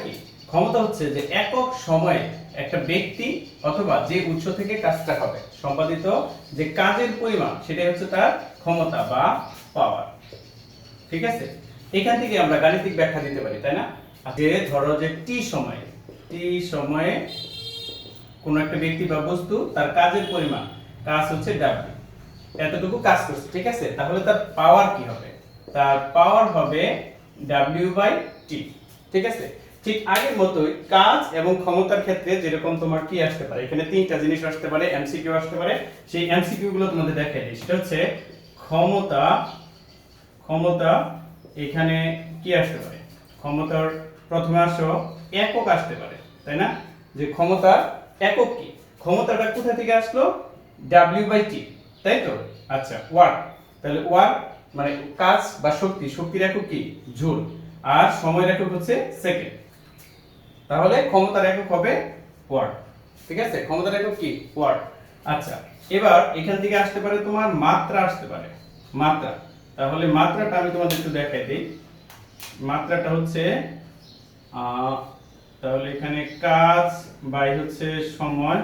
কি? ক্ষমতা হচ্ছে যে একক সময়ে একটা ব্যক্তি অথবা যে উৎস থেকে কাজটা হবে সম্পাদিত যে কাজের পরিমাণ সেটাই হচ্ছে তার ক্ষমতা বা পাওয়ার। ঠিক আছে, এখান থেকে আমরা গাণিতিক ব্যাখ্যা দিতে পারি, তাই না? যে ধরো যে টি সময়ে কোন একটা ব্যক্তি বা বস্তু তার কাজের পরিমাণ, কাজ হচ্ছে W, এতটুকু কাজ করছে, ঠিক আছে? তাহলে তার পাওয়ার কি হবে? তার পাওয়ার হবে W/T। ঠিক আছে, ঠিক আগের মতোই কাজ এবং ক্ষমতার ক্ষেত্রে যেরকম তোমার কি আসতে পারে, এখানে তিনটা জিনিস আসতে পারে, এমসিকিউ আসতে পারে। সেই এমসিকিউ গুলো তোমাদের দেখাই দিই। সেটা হচ্ছে ক্ষমতা এখানে কি আসতে পারে? ক্ষমতার প্রথমে আসো একক আসতে পারে, তাই না? যে ক্ষমতার একক কি? ক্ষমতাটা কোথা থেকে আসলো? W/T, তাই তো? আচ্ছা, ওয়াট, তাহলে ওয়াট মানে কাজ বা শক্তি, শক্তির একক কি? জুল, আর সময়ের একক হচ্ছে সেকেন্ড। তাহলে ক্ষমতার একক হবে ওয়াট। ঠিক আছে, ক্ষমতার একক কি? ওয়াট। আচ্ছা, এবার এখান থেকে আসতে পারে তোমার মাত্রা আসতে পারে, মাত্রা। তাহলে মাত্রাটা আমি তোমাদের একটু দেখাই দিই। মাত্রাটা হচ্ছে তাহলে এখানে কাজ বাই হচ্ছে সময়।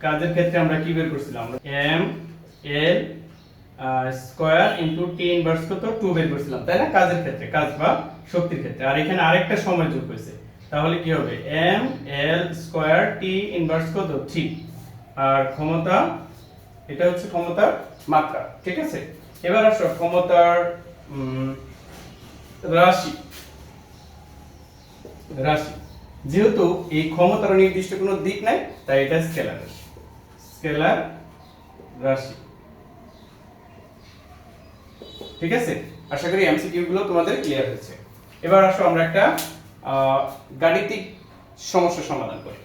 কাজের ক্ষেত্রে আমরা কি বের করছিলাম? আমরা m l square into t inverse কত 2 বের করছিলাম, তাই না? কাজের ক্ষেত্রে, কাজ বা শক্তির ক্ষেত্রে। আর এখানে আরেকটা সময় যোগ হয়েছে, তাহলে কি হবে? m l square t inverse কত 3। আর ক্ষমতা, এটা হচ্ছে ক্ষমতার মাত্রা। ঠিক আছে, এবার আসো ক্ষমতার রাশি। যেহেতু এই ক্ষমতার নির্দিষ্ট কোনো দিক নাই, তাই এটা স্কেলার রাশি। ঠিক আছে, আশা করি এমসিকিউ গুলো তোমাদের ক্লিয়ার হয়েছে। এবার আসো আমরা একটা গাণিতিক সমস্যা সমাধান করি।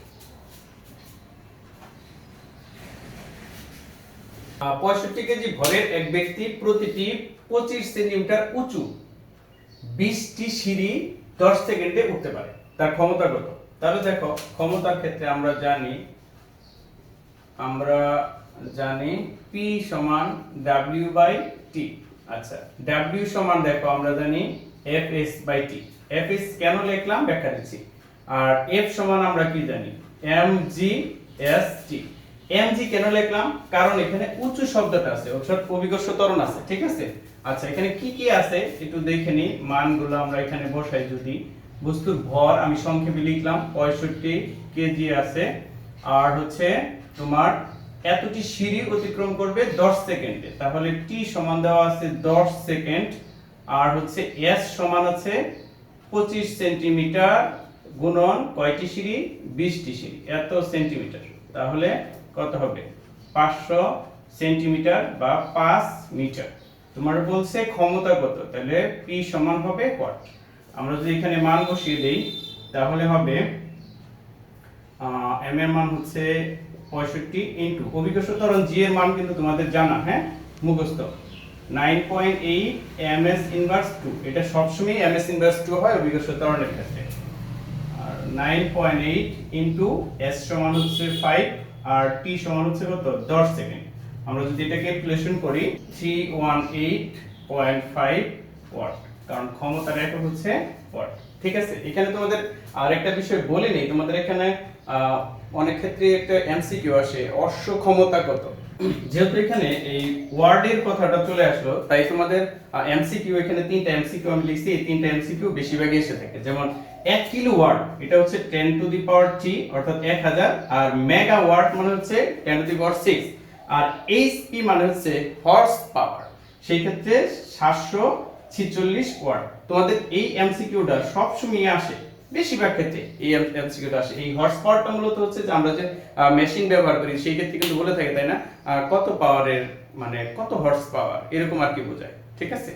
65 কেজি ভরের এক ব্যক্তি প্রতিটি 25 সেন্টিমিটার উঁচু 20টি সিঁড়ি 10 সেকেন্ডে উঠতে পারে। তার ক্ষমতা কত? তাহলে দেখো, ক্ষমতার ক্ষেত্রে আমরা জানি P সমান W/T। আচ্ছা, W সমান দেখো আমরা জানি Fs/T। Fs কেন লিখলাম ব্যাখ্যা দিচ্ছি। আর F সমান আমরা কি জানি? mg/s/T। mg কেন লিখলাম? কারণ এখানে উঁচু শব্দটা আছে, অর্থাৎ অভিকর্ষ ত্বরণ আছে। ঠিক আছে, আচ্ছা এখানে কি কি আছে একটু দেখে নি। মানগুলো আমরা এখানে বসাই। যদি বস্তুর ভর আমি সংক্ষেপে লিখলাম 65 কেজি আছে, আর হচ্ছে তোমার এতটি সিঁড়ি অতিক্রম করবে 10 সেকেন্ডে, তাহলে t সমান দেওয়া আছে 10 সেকেন্ড, আর হচ্ছে s সমান আছে 25 সেন্টিমিটার গুণন কয়টি সিঁড়ি? 20টি সিঁড়ি, এত সেন্টিমিটার। তাহলে কত হবে? 500 সেন্টিমিটার বা 5 মিটার। তোমার বলছে ক্ষমতা কত, তাহলে p সমান হবে ওয়াট। আমরা যদি এখানে মান বসিয়ে দেই তাহলে হবে m এর মান হচ্ছে 65 ইনটু অভিকর্ষ ত্বরণ g এর মান কিন্তু তোমাদের জানা, হ্যাঁ, মুখস্থ 9.8 ms ইনভার্স 2। এটা সবসময় ms ইনভার্স 2 হয় অভিকর্ষ ত্বরণের ক্ষেত্রে। আর 9.8 ইনটু s সমান হচ্ছে 5 আর t সমান হচ্ছে কত? 10 সেকেন্ড। আমরা যদি এটা ক্যালকুলেশন করি 318.5 ওয়াট, কারণ ক্ষমতার একক হচ্ছে ওয়াট। ঠিক আছে, এখানে তোমাদের আরেকটা বিষয় বলে নেই, তোমাদের এখানে অনেক ক্ষেত্রে একটা এমসিকিউ আসে, অশ্ব ক্ষমতা কত। যেহেতু এখানে এই ওয়ার্ডের কথাটা চলে আসলো, তাই তোমাদের এমসিকিউ এখানে তিনটা এমসিকিউ আমি লিখছি। এই তিনটা এমসিকিউ বেশিরভাগই এসে থাকে। যেমন 1 কিলো ওয়াট, এটা হচ্ছে 10 টু দি পাওয়ার 3 অর্থাৎ 1000, আর মেগা ওয়াট মানে হচ্ছে 10 to the power 6, R HP মানে হচ্ছে হর্স পাওয়ার, সেই ক্ষেত্রে 746 ওয়াট। তোমাদের এই এমসিকিউটা সবসময় আসে, বেশিরভাগ ক্ষেত্রে এই এমসিকিউটা আসে। এই হর্স পাওয়ারটা মূলত হচ্ছে যে আমরা যে মেশিন ব্যবহার করি সেই ক্ষেত্রে কিন্তু বলে থাকে, তাই না? কত পাওয়ারের মানে কত হর্স পাওয়ার, এরকম আর কি বোঝায়। ঠিক আছে।